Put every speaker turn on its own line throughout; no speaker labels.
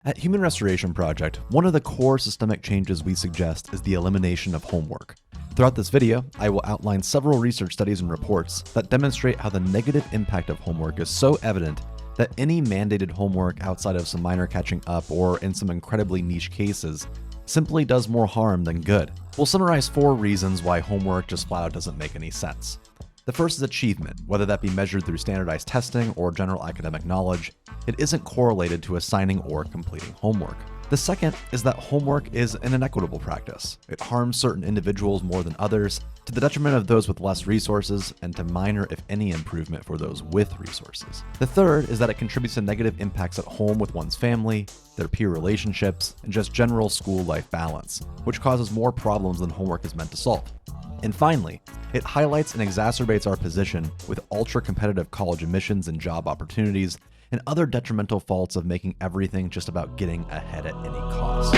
At Human Restoration Project, one of the core systemic changes we suggest is the elimination of homework. Throughout this video, I will outline several research studies and reports that demonstrate how the negative impact of homework is so evident that any mandated homework outside of some minor catching up or in some incredibly niche cases simply does more harm than good. We'll summarize 4 reasons why homework just flat out doesn't make any sense. The first is achievement. Whether that be measured through standardized testing or general academic knowledge, it isn't correlated to assigning or completing homework. The second is that homework is an inequitable practice. It harms certain individuals more than others, to the detriment of those with less resources, and to minor, if any, improvement for those with resources. The third is that it contributes to negative impacts at home with one's family, their peer relationships, and just general school-life balance, which causes more problems than homework is meant to solve. And finally, it highlights and exacerbates our position with ultra-competitive college admissions and job opportunities, and other detrimental faults of making everything just about getting ahead at any cost.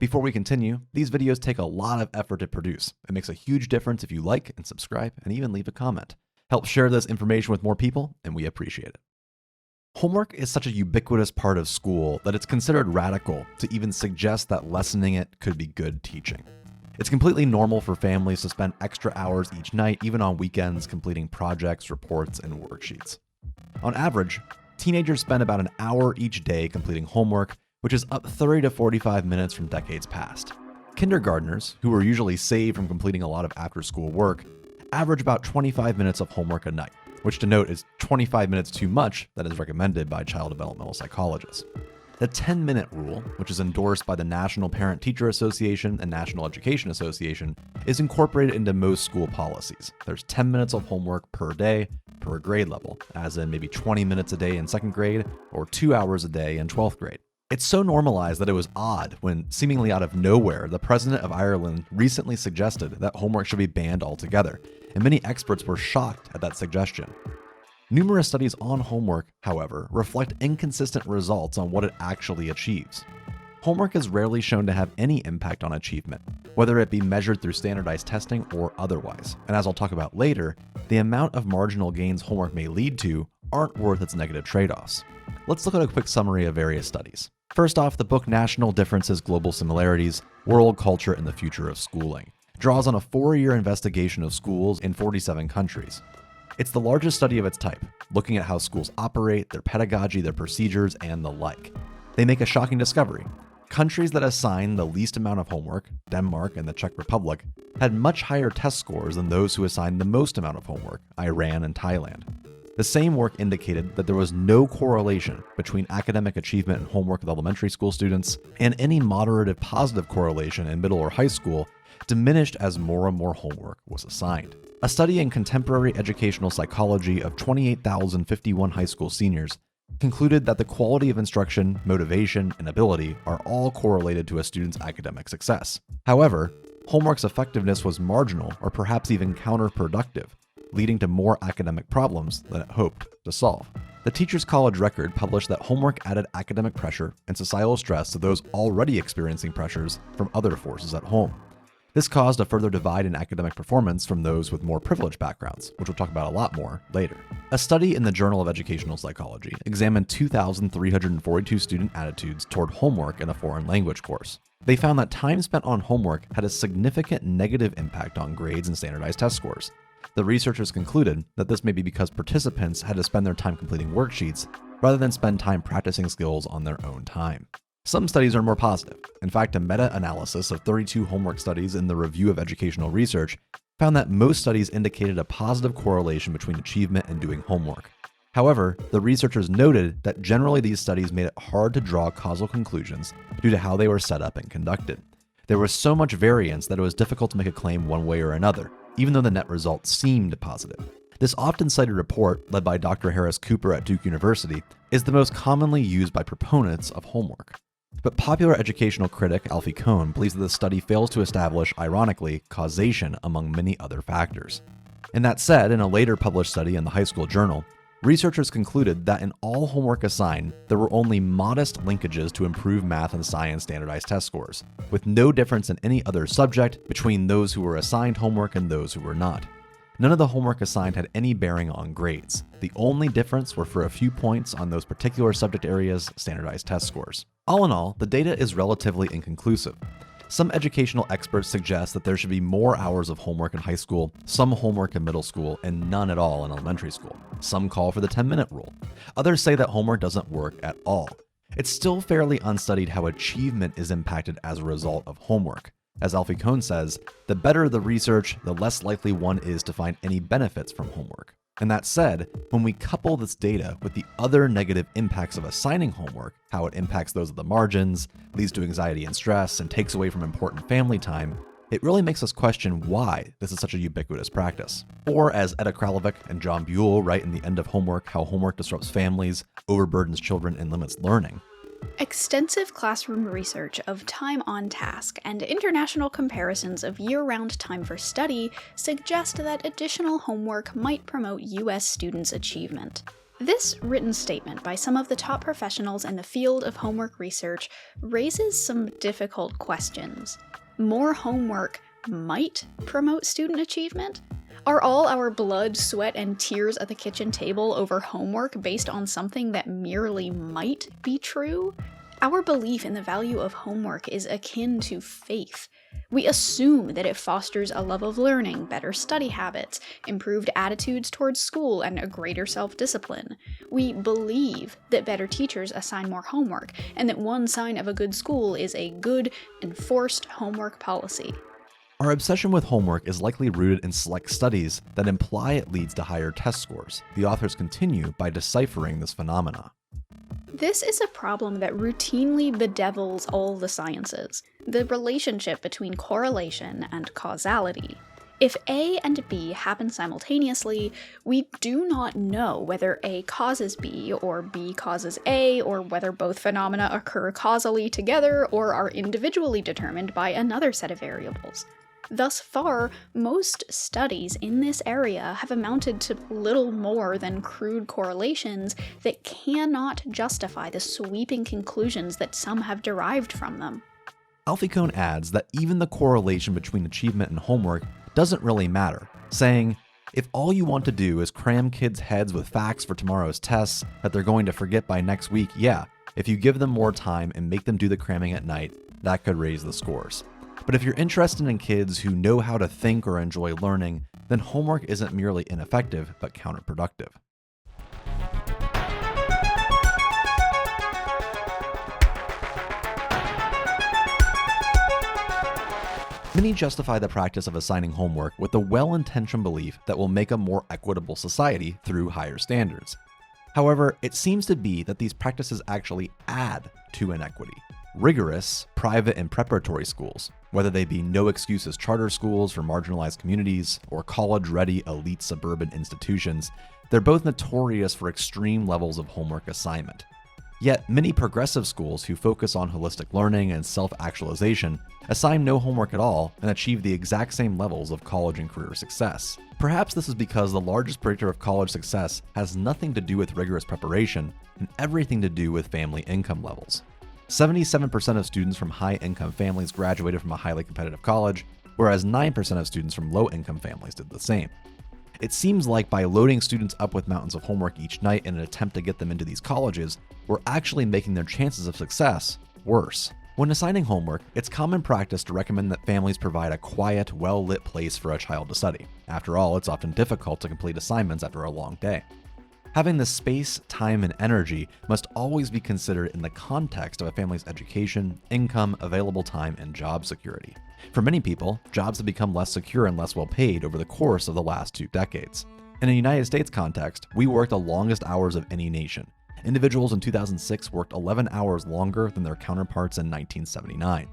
Before we continue, these videos take a lot of effort to produce. It makes a huge difference if you like and subscribe and even leave a comment. Help share this information with more people, and we appreciate it. Homework is such a ubiquitous part of school that it's considered radical to even suggest that lessening it could be good teaching. It's completely normal for families to spend extra hours each night, even on weekends, completing projects, reports, and worksheets. On average, teenagers spend about an hour each day completing homework, which is up 30 to 45 minutes from decades past. Kindergartners, who are usually saved from completing a lot of after-school work, average about 25 minutes of homework a night, which to note is 25 minutes too much that is recommended by child developmental psychologists. The 10-minute rule, which is endorsed by the National Parent-Teacher Association and National Education Association, is incorporated into most school policies. There's 10 minutes of homework per day per grade level, as in maybe 20 minutes a day in 2nd grade or 2 hours a day in 12th grade. It's so normalized that it was odd when, seemingly out of nowhere, the President of Ireland recently suggested that homework should be banned altogether, and many experts were shocked at that suggestion. Numerous studies on homework, however, reflect inconsistent results on what it actually achieves. Homework is rarely shown to have any impact on achievement, whether it be measured through standardized testing or otherwise, and as I'll talk about later, the amount of marginal gains homework may lead to aren't worth its negative trade-offs. Let's look at a quick summary of various studies. First off, the book National Differences, Global Similarities, World Culture and the Future of Schooling draws on a 4-year investigation of schools in 47 countries. It's the largest study of its type, looking at how schools operate, their pedagogy, their procedures, and the like. They make a shocking discovery. Countries that assign the least amount of homework, Denmark and the Czech Republic, had much higher test scores than those who assigned the most amount of homework, Iran and Thailand. The same work indicated that there was no correlation between academic achievement and homework of elementary school students, and any moderate positive correlation in middle or high school diminished as more and more homework was assigned. A study in contemporary educational psychology of 28,051 high school seniors concluded that the quality of instruction, motivation, and ability are all correlated to a student's academic success. However, homework's effectiveness was marginal or perhaps even counterproductive, leading to more academic problems than it hoped to solve. The Teachers College Record published that homework added academic pressure and societal stress to those already experiencing pressures from other forces at home. This caused a further divide in academic performance from those with more privileged backgrounds, which we'll talk about a lot more later. A study in the Journal of Educational Psychology examined 2,342 student attitudes toward homework in a foreign language course. They found that time spent on homework had a significant negative impact on grades and standardized test scores. The researchers concluded that this may be because participants had to spend their time completing worksheets rather than spend time practicing skills on their own time. Some studies are more positive. In fact, a meta-analysis of 32 homework studies in the Review of Educational Research found that most studies indicated a positive correlation between achievement and doing homework. However, the researchers noted that generally these studies made it hard to draw causal conclusions due to how they were set up and conducted. There was so much variance that it was difficult to make a claim one way or another, even though the net results seemed positive. This often cited report, led by Dr. Harris Cooper at Duke University, is the most commonly used by proponents of homework. But popular educational critic Alfie Kohn believes that the study fails to establish, ironically, causation among many other factors. And that said, in a later published study in the High School Journal, researchers concluded that in all homework assigned, there were only modest linkages to improve math and science standardized test scores, with no difference in any other subject between those who were assigned homework and those who were not. None of the homework assigned had any bearing on grades. The only difference were for a few points on those particular subject areas' standardized test scores. All in all, the data is relatively inconclusive. Some educational experts suggest that there should be more hours of homework in high school, some homework in middle school, and none at all in elementary school. Some call for the 10-minute rule. Others say that homework doesn't work at all. It's still fairly unstudied how achievement is impacted as a result of homework. As Alfie Kohn says, the better the research, the less likely one is to find any benefits from homework. And that said, when we couple this data with the other negative impacts of assigning homework, how it impacts those at the margins, leads to anxiety and stress, and takes away from important family time, it really makes us question why this is such a ubiquitous practice. Or as Etta Kralovic and John Buell write in The End of Homework, how homework disrupts families, overburdens children, and limits learning.
Extensive classroom research of time on task and international comparisons of year-round time for study suggest that additional homework might promote U.S. students' achievement. This written statement by some of the top professionals in the field of homework research raises some difficult questions. More homework might promote student achievement? Are all our blood, sweat, and tears at the kitchen table over homework based on something that merely might be true? Our belief in the value of homework is akin to faith. We assume that it fosters a love of learning, better study habits, improved attitudes towards school, and a greater self-discipline. We believe that better teachers assign more homework, and that one sign of a good school is a good, enforced homework policy.
Our obsession with homework is likely rooted in select studies that imply it leads to higher test scores. The authors continue by deciphering this phenomena.
This is a problem that routinely bedevils all the sciences, the relationship between correlation and causality. If A and B happen simultaneously, we do not know whether A causes B or B causes A, or whether both phenomena occur causally together or are individually determined by another set of variables. Thus far, most studies in this area have amounted to little more than crude correlations that cannot justify the sweeping conclusions that some have derived from them.
Alfie Kohn adds that even the correlation between achievement and homework doesn't really matter, saying, if all you want to do is cram kids' heads with facts for tomorrow's tests that they're going to forget by next week, yeah, if you give them more time and make them do the cramming at night, that could raise the scores. But if you're interested in kids who know how to think or enjoy learning, then homework isn't merely ineffective, but counterproductive. Many justify the practice of assigning homework with the well-intentioned belief that we'll make a more equitable society through higher standards. However, it seems to be that these practices actually add to inequity. Rigorous, private and preparatory schools, whether they be no-excuses charter schools for marginalized communities or college-ready elite suburban institutions, they're both notorious for extreme levels of homework assignment. Yet, many progressive schools who focus on holistic learning and self-actualization assign no homework at all and achieve the exact same levels of college and career success. Perhaps this is because the largest predictor of college success has nothing to do with rigorous preparation and everything to do with family income levels. 77% of students from high-income families graduated from a highly competitive college, whereas 9% of students from low-income families did the same. It seems like by loading students up with mountains of homework each night in an attempt to get them into these colleges, we're actually making their chances of success worse. When assigning homework, it's common practice to recommend that families provide a quiet, well-lit place for a child to study. After all, it's often difficult to complete assignments after a long day. Having the space, time, and energy must always be considered in the context of a family's education, income, available time, and job security. For many people, jobs have become less secure and less well paid over the course of the last 2 decades. In a United States context, we worked the longest hours of any nation. Individuals in 2006 worked 11 hours longer than their counterparts in 1979.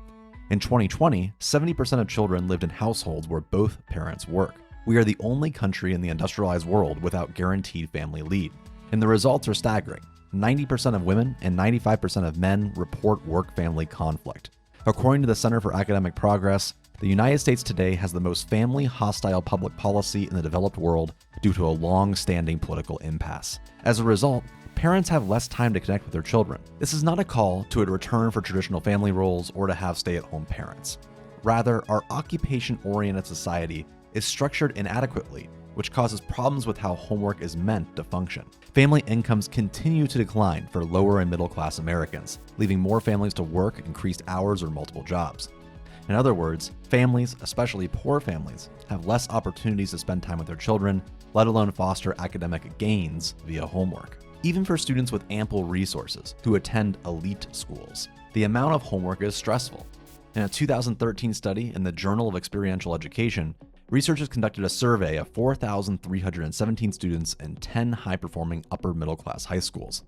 In 2020, 70% of children lived in households where both parents work. We are the only country in the industrialized world without guaranteed family leave, and the results are staggering. 90% of women and 95% of men report work-family conflict. According to the Center for Academic Progress, the United States today has the most family-hostile public policy in the developed world due to a long-standing political impasse. As a result, parents have less time to connect with their children. This is not a call to a return for traditional family roles or to have stay-at-home parents. Rather, our occupation-oriented society is structured inadequately, which causes problems with how homework is meant to function. Family incomes continue to decline for lower and middle-class Americans, leaving more families to work increased hours or multiple jobs. In other words, families, especially poor families, have less opportunities to spend time with their children, let alone foster academic gains via homework. Even for students with ample resources who attend elite schools, the amount of homework is stressful. In a 2013 study in the Journal of Experiential Education, researchers conducted a survey of 4,317 students in 10 high-performing upper-middle-class high schools.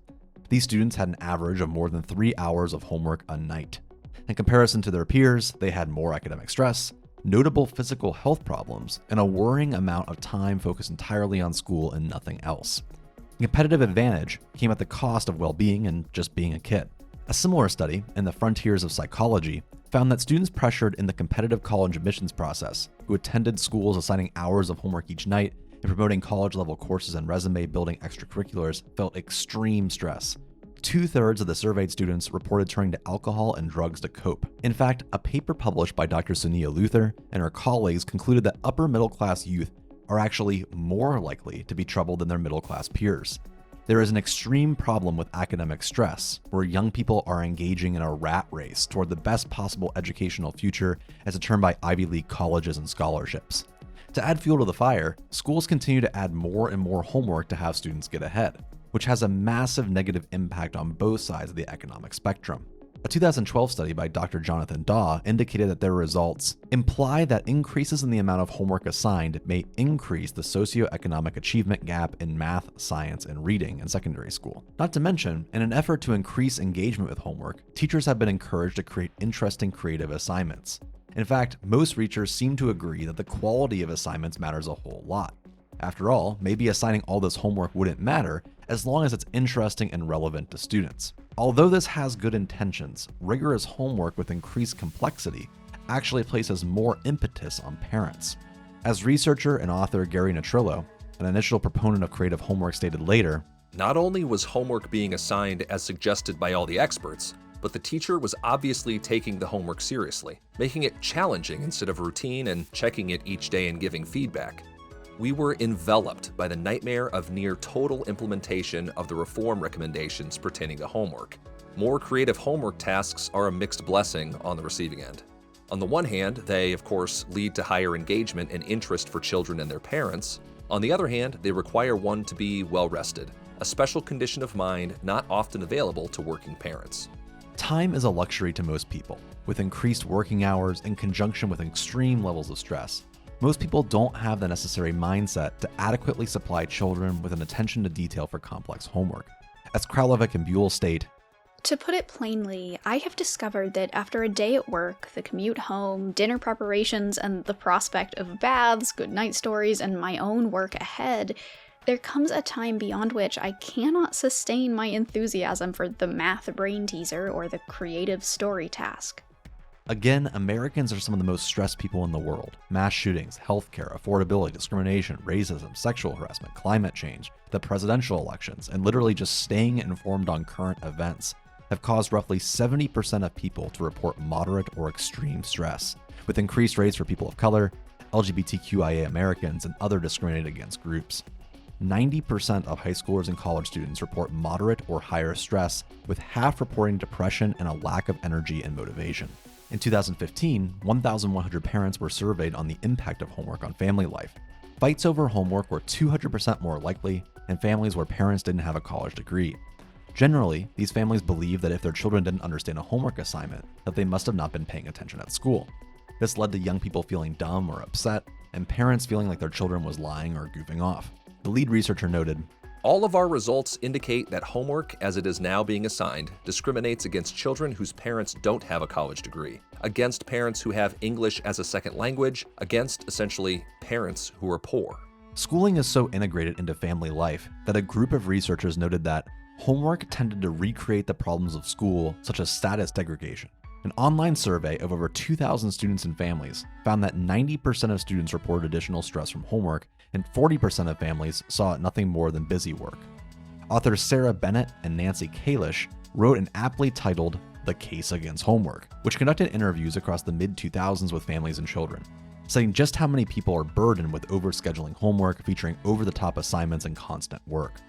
These students had an average of more than 3 hours of homework a night. In comparison to their peers, they had more academic stress, notable physical health problems, and a worrying amount of time focused entirely on school and nothing else. The competitive advantage came at the cost of well-being and just being a kid. A similar study in the Frontiers of Psychology found that students pressured in the competitive college admissions process, who attended schools assigning hours of homework each night and promoting college-level courses and resume-building extracurriculars, felt extreme stress. 2/3 of the surveyed students reported turning to alcohol and drugs to cope. In fact, a paper published by Dr. Sunia Luther and her colleagues concluded that upper-middle-class youth are actually more likely to be troubled than their middle-class peers. There is an extreme problem with academic stress, where young people are engaging in a rat race toward the best possible educational future as determined by Ivy League colleges and scholarships. To add fuel to the fire, schools continue to add more and more homework to have students get ahead, which has a massive negative impact on both sides of the economic spectrum. A 2012 study by Dr. Jonathan Daw indicated that their results imply that increases in the amount of homework assigned may increase the socioeconomic achievement gap in math, science, and reading in secondary school. Not to mention, in an effort to increase engagement with homework, teachers have been encouraged to create interesting creative assignments. In fact, most researchers seem to agree that the quality of assignments matters a whole lot. After all, maybe assigning all this homework wouldn't matter as long as it's interesting and relevant to students. Although this has good intentions, rigorous homework with increased complexity actually places more impetus on parents. As researcher and author Gary Natrillo, an initial proponent of creative homework, stated later,
"Not only was homework being assigned as suggested by all the experts, but the teacher was obviously taking the homework seriously, making it challenging instead of routine and checking it each day and giving feedback. We were enveloped by the nightmare of near total implementation of the reform recommendations pertaining to homework. More creative homework tasks are a mixed blessing on the receiving end. On the one hand, they, of course, lead to higher engagement and interest for children and their parents. On the other hand, they require one to be well-rested, a special condition of mind not often available to working parents."
Time is a luxury to most people. With increased working hours in conjunction with extreme levels of stress, most people don't have the necessary mindset to adequately supply children with an attention to detail for complex homework. As Kralovic and Buell state,
To put it plainly, I have discovered that after a day at work, the commute home, dinner preparations, and the prospect of baths, good night stories, and my own work ahead, there comes a time beyond which I cannot sustain my enthusiasm for the math brain teaser or the creative story task.
again, Americans are some of the most stressed people in the world. Mass shootings, healthcare, affordability, discrimination, racism, sexual harassment, climate change, the presidential elections, and literally just staying informed on current events have caused roughly 70% of people to report moderate or extreme stress, with increased rates for people of color, LGBTQIA Americans, and other discriminated against groups. 90% of high schoolers and college students report moderate or higher stress, with half reporting depression and a lack of energy and motivation. In 2015, 1,100 parents were surveyed on the impact of homework on family life. Fights over homework were 200% more likely in families where parents didn't have a college degree. Generally, these families believe that if their children didn't understand a homework assignment, that they must have not been paying attention at school. This led to young people feeling dumb or upset, and parents feeling like their children was lying or goofing off. The lead researcher noted,
"All of our results indicate that homework, as it is now being assigned, discriminates against children whose parents don't have a college degree, against parents who have English as a second language, against, essentially, parents who are poor."
Schooling is so integrated into family life that a group of researchers noted that Homework tended to recreate the problems of school, such as status degradation. An online survey of over 2,000 students and families found that 90% of students reported additional stress from homework, and 40% of families saw it nothing more than busy work. Authors Sarah Bennett and Nancy Kalish wrote an aptly titled The Case Against Homework, which conducted interviews across the mid-2000s with families and children, citing just how many people are burdened with overscheduling homework featuring over-the-top assignments and constant work.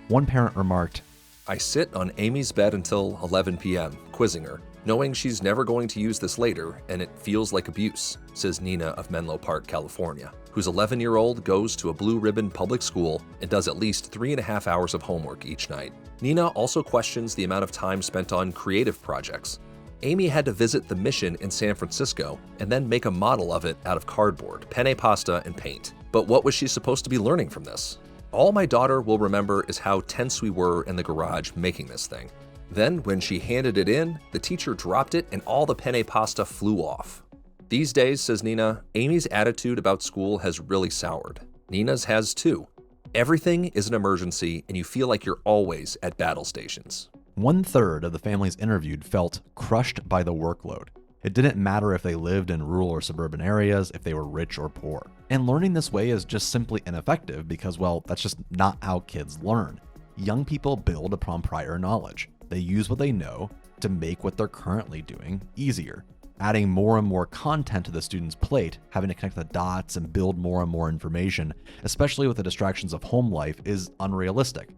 One parent remarked,
"I sit on Amy's bed until 11 p.m., quizzing her, knowing she's never going to use this later, and it feels like abuse," says Nina of Menlo Park, California, whose 11-year-old goes to a blue ribbon public school and does at least 3.5 hours of homework each night. Nina also questions the amount of time spent on creative projects. Amy had to visit the Mission in San Francisco and then make a model of it out of cardboard, penne pasta, and paint. But what was she supposed to be learning from this? "All my daughter will remember is how tense we were in the garage making this thing. Then, when she handed it in, the teacher dropped it and all the penne pasta flew off." These days, says Nina, Amy's attitude about school has really soured. Nina's has too. Everything is an emergency and you feel like you're always at battle stations.
1/3 of the families interviewed felt crushed by the workload. It didn't matter if they lived in rural or suburban areas, if they were rich or poor. And learning this way is just simply ineffective because, well, that's just not how kids learn. Young people build upon prior knowledge. They use what they know to make what they're currently doing easier. Adding more and more content to the student's plate, having to connect the dots and build more and more information, especially with the distractions of home life, is unrealistic.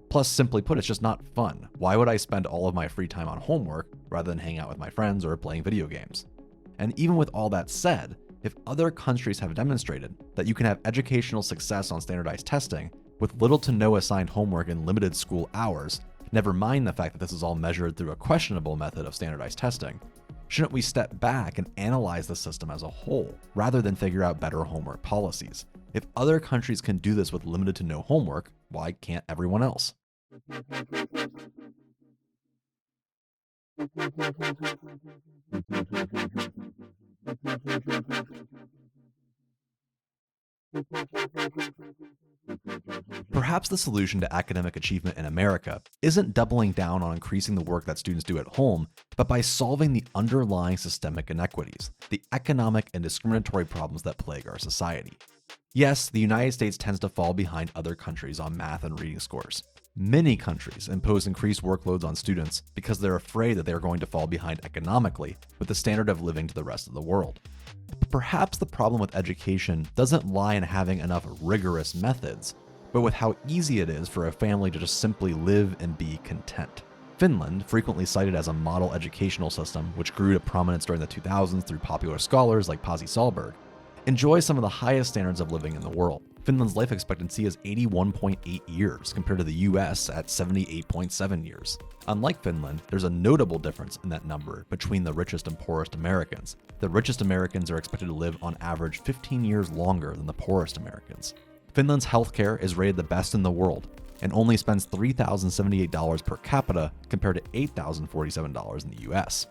Plus, simply put, it's just not fun. Why would I spend all of my free time on homework rather than hang out with my friends or playing video games? And even with all that said, if other countries have demonstrated that you can have educational success on standardized testing with little to no assigned homework and limited school hours, never mind the fact that this is all measured through a questionable method of standardized testing, shouldn't we step back and analyze the system as a whole, rather than figure out better homework policies? If other countries can do this with limited to no homework, why can't everyone else? Perhaps the solution to academic achievement in America isn't doubling down on increasing the work that students do at home, but by solving the underlying systemic inequities, the economic and discriminatory problems that plague our society. Yes, the United States tends to fall behind other countries on math and reading scores. Many countries impose increased workloads on students because they're afraid that they are going to fall behind economically with the standard of living to the rest of the world. But perhaps the problem with education doesn't lie in having enough rigorous methods, but with how easy it is for a family to just simply live and be content. Finland, frequently cited as a model educational system which grew to prominence during the 2000s through popular scholars like Pasi Sahlberg, enjoys some of the highest standards of living in the world. Finland's life expectancy is 81.8 years compared to the US at 78.7 years. Unlike Finland, there's a notable difference in that number between the richest and poorest Americans. The richest Americans are expected to live on average 15 years longer than the poorest Americans. Finland's healthcare is rated the best in the world and only spends $3,078 per capita compared to $8,047 in the US.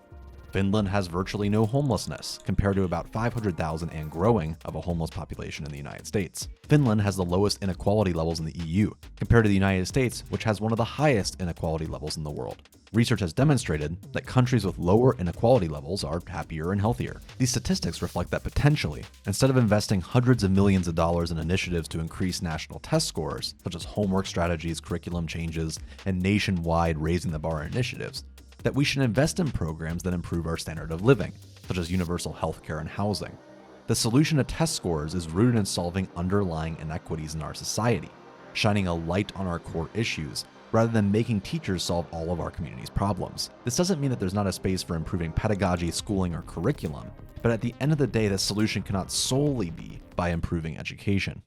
Finland has virtually no homelessness, compared to about 500,000 and growing of a homeless population in the United States. Finland has the lowest inequality levels in the EU, compared to the United States, which has one of the highest inequality levels in the world. Research has demonstrated that countries with lower inequality levels are happier and healthier. These statistics reflect that potentially, instead of investing hundreds of millions of dollars in initiatives to increase national test scores, such as homework strategies, curriculum changes, and nationwide raising the bar initiatives, that we should invest in programs that improve our standard of living, such as universal healthcare and housing. The solution to test scores is rooted in solving underlying inequities in our society, shining a light on our core issues, rather than making teachers solve all of our community's problems. This doesn't mean that there's not a space for improving pedagogy, schooling, or curriculum, but at the end of the day, the solution cannot solely be by improving education.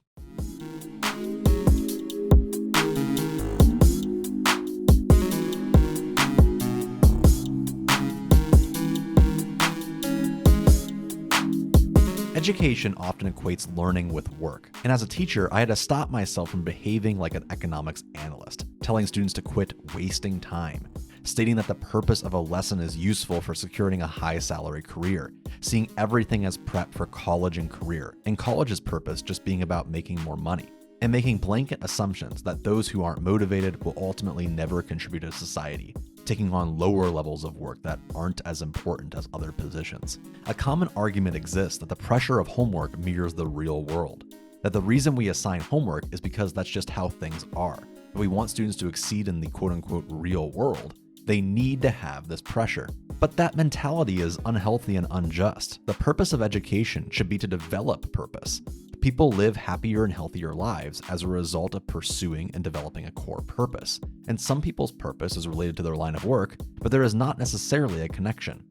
Education often equates learning with work, and as a teacher, I had to stop myself from behaving like an economics analyst, telling students to quit wasting time, stating that the purpose of a lesson is useful for securing a high salary career, seeing everything as prep for college and career, and college's purpose just being about making more money. and making blanket assumptions that those who aren't motivated will ultimately never contribute to society, taking on lower levels of work that aren't as important as other positions. A common argument exists that the pressure of homework mirrors the real world, that the reason we assign homework is because that's just how things are. If we want students to exceed in the quote-unquote real world, they need to have this pressure. But that mentality is unhealthy and unjust. The purpose of education should be to develop purpose. People live happier and healthier lives as a result of pursuing and developing a core purpose. And some people's purpose is related to their line of work, but there is not necessarily a connection.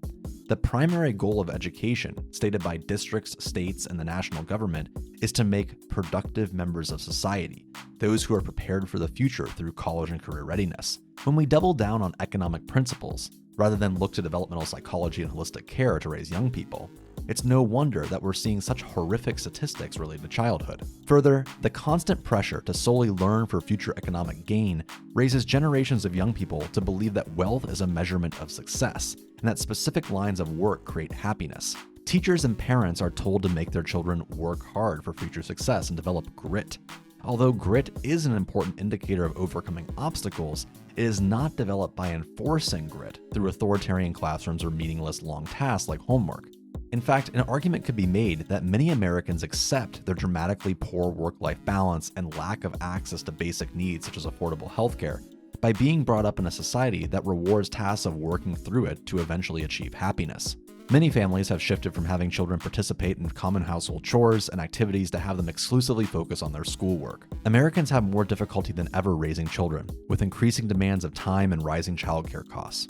The primary goal of education, stated by districts, states, and the national government, is to make productive members of society, those who are prepared for the future through college and career readiness. When we double down on economic principles, rather than look to developmental psychology and holistic care to raise young people, it's no wonder that we're seeing such horrific statistics related to childhood. Further, the constant pressure to solely learn for future economic gain raises generations of young people to believe that wealth is a measurement of success, and that specific lines of work create happiness. Teachers and parents are told to make their children work hard for future success and develop grit. Although grit is an important indicator of overcoming obstacles, it is not developed by enforcing grit through authoritarian classrooms or meaningless long tasks like homework. In fact, an argument could be made that many Americans accept their dramatically poor work-life balance and lack of access to basic needs such as affordable healthcare by being brought up in a society that rewards tasks of working through it to eventually achieve happiness. Many families have shifted from having children participate in common household chores and activities to have them exclusively focus on their schoolwork. Americans have more difficulty than ever raising children, with increasing demands of time and rising childcare costs.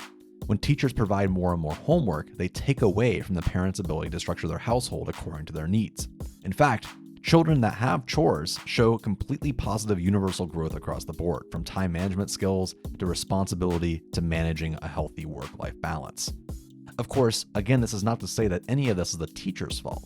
When teachers provide more and more homework, they take away from the parents' ability to structure their household according to their needs. In fact, children that have chores show completely positive universal growth across the board, from time management skills to responsibility to managing a healthy work-life balance. Of course, again, this is not to say that any of this is the teacher's fault.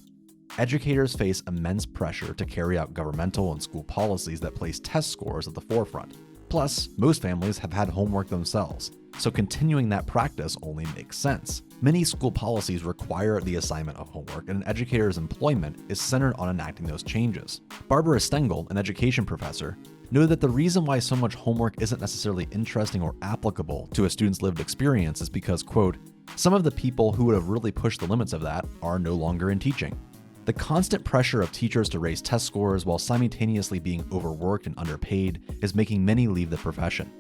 Educators face immense pressure to carry out governmental and school policies that place test scores at the forefront. Plus, most families have had homework themselves, so continuing that practice only makes sense. Many school policies require the assignment of homework, and an educator's employment is centered on enacting those changes. Barbara Stengel, an education professor, noted that the reason why so much homework isn't necessarily interesting or applicable to a student's lived experience is because, quote, some of the people who would have really pushed the limits of that are no longer in teaching. The constant pressure of teachers to raise test scores while simultaneously being overworked and underpaid is making many leave the profession.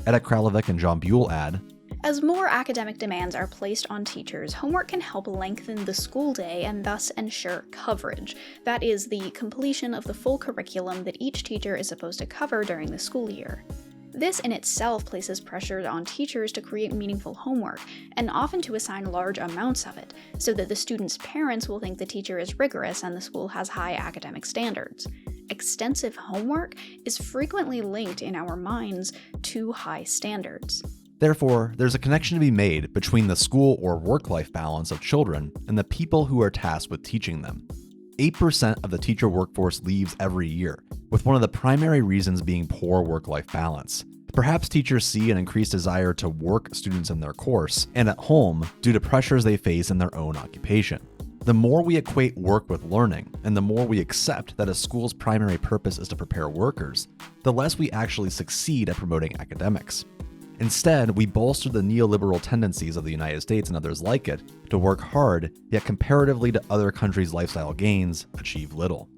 Edda Kralovic and John Buell add,
as more academic demands are placed on teachers, homework can help lengthen the school day and thus ensure coverage. That is, the completion of the full curriculum that each teacher is supposed to cover during the school year. This in itself places pressure on teachers to create meaningful homework, and often to assign large amounts of it, so that the students' parents will think the teacher is rigorous and the school has high academic standards. Extensive homework is frequently linked in our minds to high standards.
Therefore, there's a connection to be made between the school or work-life balance of children and the people who are tasked with teaching them. 8% of the teacher workforce leaves every year, with one of the primary reasons being poor work-life balance. Perhaps teachers see an increased desire to work students in their course and at home due to pressures they face in their own occupation. The more we equate work with learning, and the more we accept that a school's primary purpose is to prepare workers, the less we actually succeed at promoting academics. Instead, we bolster the neoliberal tendencies of the United States and others like it to work hard, yet comparatively to other countries' lifestyle gains, achieve little.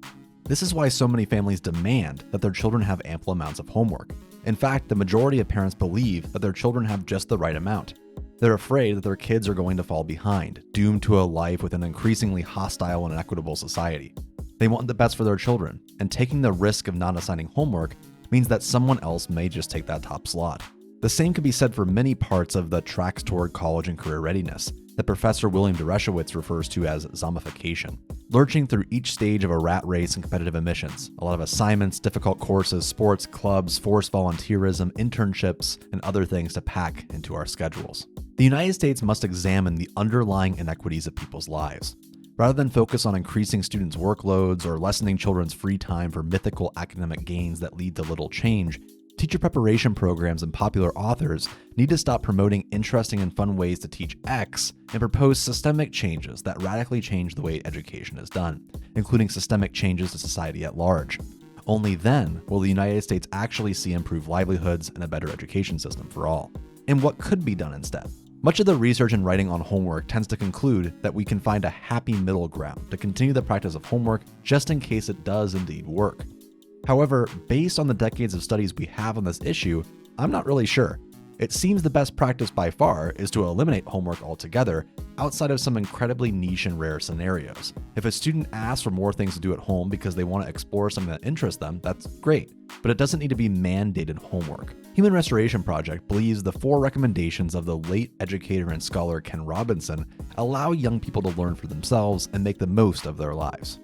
This is why so many families demand that their children have ample amounts of homework. In fact, the majority of parents believe that their children have just the right amount. They're afraid that their kids are going to fall behind, doomed to a life with an increasingly hostile and inequitable society. They want the best for their children, and taking the risk of not assigning homework means that someone else may just take that top slot. The same could be said for many parts of the tracks toward college and career readiness that Professor William Dereshowitz refers to as zombification. Lurching through each stage of a rat race and competitive admissions, a lot of assignments, difficult courses, sports, clubs, forced volunteerism, internships, and other things to pack into our schedules. The United States must examine the underlying inequities of people's lives. Rather than focus on increasing students' workloads or lessening children's free time for mythical academic gains that lead to little change, teacher preparation programs and popular authors need to stop promoting interesting and fun ways to teach X and propose systemic changes that radically change the way education is done, including systemic changes to society at large. Only then will the United States actually see improved livelihoods and a better education system for all. And what could be done instead? Much of the research and writing on homework tends to conclude that we can find a happy middle ground to continue the practice of homework just in case it does indeed work. However, based on the decades of studies we have on this issue, I'm not really sure. It seems the best practice by far is to eliminate homework altogether, outside of some incredibly niche and rare scenarios. If a student asks for more things to do at home because they want to explore something that interests them, that's great, but it doesn't need to be mandated homework. Human Restoration Project believes the 4 recommendations of the late educator and scholar Ken Robinson allow young people to learn for themselves and make the most of their lives.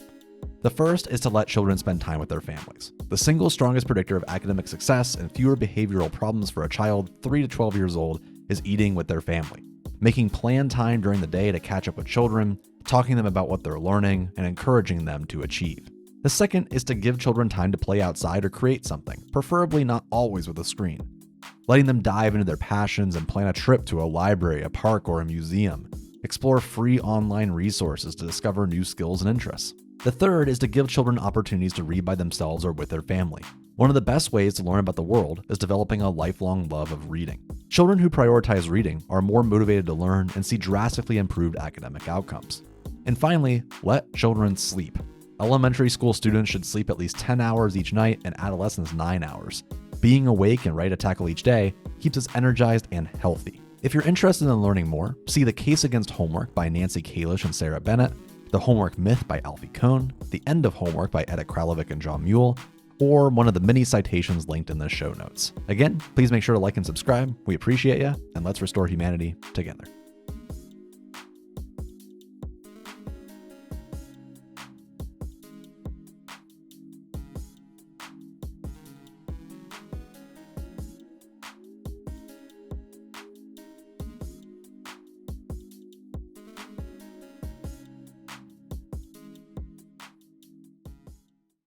The first is to let children spend time with their families. The single strongest predictor of academic success and fewer behavioral problems for a child 3 to 12 years old is eating with their family. Making planned time during the day to catch up with children, talking to them about what they're learning, and encouraging them to achieve. The second is to give children time to play outside or create something, preferably not always with a screen. Letting them dive into their passions and plan a trip to a library, a park, or a museum. Explore free online resources to discover new skills and interests. The third is to give children opportunities to read by themselves or with their family. One of the best ways to learn about the world is developing a lifelong love of reading. Children who prioritize reading are more motivated to learn and see drastically improved academic outcomes. And finally, let children sleep. Elementary school students should sleep at least 10 hours each night and adolescents 9 hours. Being awake and ready to tackle each day keeps us energized and healthy. If you're interested in learning more, see The Case Against Homework by Nancy Kalish and Sarah Bennett, The Homework Myth by Alfie Kohn, The End of Homework by Edith Kralovic and John Muehl, or one of the many citations linked in the show notes. Again, please make sure to like and subscribe. We appreciate you, and let's restore humanity together.